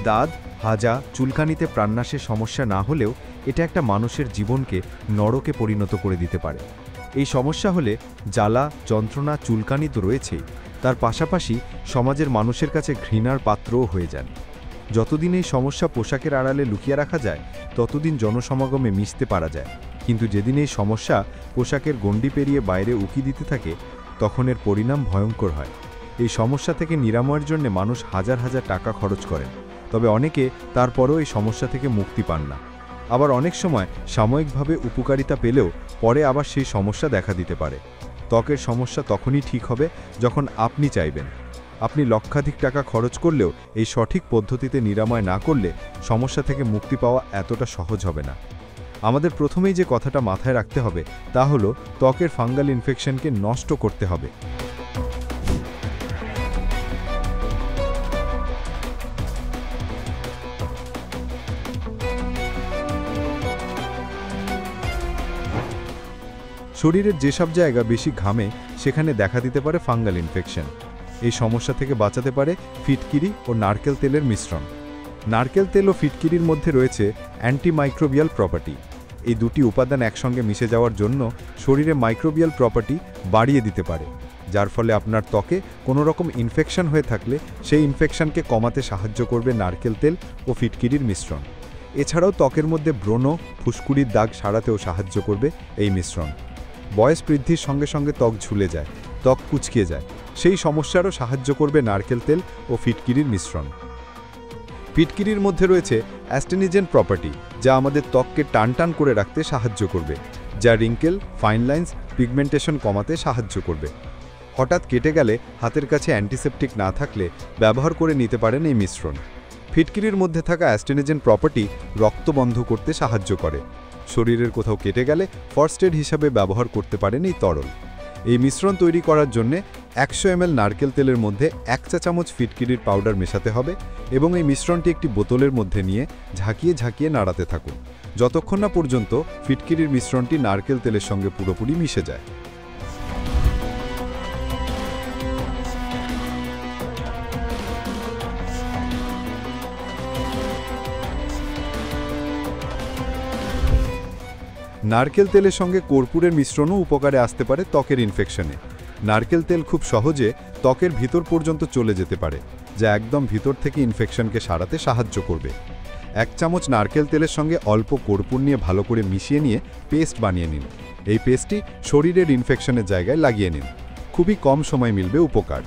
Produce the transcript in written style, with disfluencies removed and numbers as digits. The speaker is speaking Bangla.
দাঁত, হাজা, চুলকানিতে প্রাণনাশের সমস্যা না হলেও এটা একটা মানুষের জীবনকে নরকে পরিণত করে দিতে পারে। এই সমস্যা হলে জ্বালা, যন্ত্রণা, চুলকানি তো রয়েছেই, তার পাশাপাশি সমাজের মানুষের কাছে ঘৃণার পাত্রও হয়ে যান। যতদিন এই সমস্যা পোশাকের আড়ালে লুকিয়ে রাখা যায় ততদিন জনসমাগমে মিশতে পারা যায়, কিন্তু যেদিন এই সমস্যা পোশাকের গণ্ডি পেরিয়ে বাইরে উকি দিতে থাকে তখন এর পরিণাম ভয়ঙ্কর হয়। এই সমস্যা থেকে নিরাময়ের জন্য মানুষ হাজার হাজার টাকা খরচ করেন, তবে অনেকে তারপরও এই সমস্যা থেকে মুক্তি পান না। আবার অনেক সময় সাময়িকভাবে উপকারিতা পেলেও পরে আবার সেই সমস্যা দেখা দিতে পারে। ত্বকের সমস্যা তখনই ঠিক হবে যখন আপনি চাইবেন। আপনি লক্ষাধিক টাকা খরচ করলেও এই সঠিক পদ্ধতিতে নিরাময় না করলে সমস্যা থেকে মুক্তি পাওয়া এতটা সহজ হবে না। আমাদের প্রথমেই যে কথাটা মাথায় রাখতে হবে তা হলো ত্বকের ফাঙ্গাল ইনফেকশনকে নষ্ট করতে হবে। শরীরের যেসব জায়গা বেশি ঘামে সেখানে দেখা দিতে পারে ফাঙ্গাল ইনফেকশন। এই সমস্যা থেকে বাঁচাতে পারে ফিটকিরি ও নারকেল তেলের মিশ্রণ। নারকেল তেল ও ফিটকিরির মধ্যে রয়েছে অ্যান্টিমাইক্রোবিয়াল প্রপার্টি। এই দুটি উপাদান একসঙ্গে মিশে যাওয়ার জন্য শরীরে মাইক্রোবিয়াল প্রপার্টি বাড়িয়ে দিতে পারে, যার ফলে আপনার ত্বকে কোনো রকম ইনফেকশন হয়ে থাকলে সেই ইনফেকশনকে কমাতে সাহায্য করবে নারকেল তেল ও ফিটকিরির মিশ্রণ। এছাড়াও ত্বকের মধ্যে ব্রণ, ফুসকুড়ির দাগ সারাতেও সাহায্য করবে এই মিশ্রণ। বয়স বৃদ্ধির সঙ্গে সঙ্গে ত্বক ঝুলে যায়, ত্বক কুঁচকে যায়, সেই সমস্যারও সাহায্য করবে নারকেল তেল ও ফিটকিরির মিশ্রণ। ফিটকিরির মধ্যে রয়েছে অ্যাস্টেনিজেন প্রপার্টি, যা আমাদের ত্বককে টানটান করে রাখতে সাহায্য করবে, যা রিঙ্কেল, ফাইন লাইন্স, পিগমেন্টেশন কমাতে সাহায্য করবে। হঠাৎ কেটে গেলে হাতের কাছে অ্যান্টিসেপটিক না থাকলে ব্যবহার করে নিতে পারেন এই মিশ্রণ। ফিটকিরির মধ্যে থাকা অ্যাস্টেনিজেন প্রপার্টি রক্ত বন্ধ করতে সাহায্য করে। শরীরের কোথাও কেটে গেলে ফার্স্ট এড হিসাবে ব্যবহার করতে পারেন এই তরল। এই মিশ্রণ তৈরি করার জন্য 100 ml নারকেল তেলের মধ্যে 1 চা চামচ ফিটকিরির পাউডার মেশাতে হবে এবং এই মিশ্রণটি একটি বোতলের মধ্যে নিয়ে ঝাঁকিয়ে ঝাঁকিয়ে নাড়াতে থাকুন, যতক্ষণ না পর্যন্ত ফিটকিরির মিশ্রণটি নারকেল তেলের সঙ্গে পুরোপুরি মিশে যায়। নারকেল তেলের সঙ্গে কর্পূরের মিশ্রণও উপকারে আসতে পারে ত্বকের ইনফেকশনে। নারকেল তেল খুব সহজে ত্বকের ভিতর পর্যন্ত চলে যেতে পারে, যা একদম ভিতর থেকে ইনফেকশনকে সারাতে সাহায্য করবে। 1 চামচ নারকেল তেলের সঙ্গে অল্প কর্পূর নিয়ে ভালো করে মিশিয়ে নিয়ে পেস্ট বানিয়ে নিন। এই পেস্টটি শরীরের ইনফেকশনের জায়গায় লাগিয়ে নিন। খুবই কম সময় মিলবে উপকার।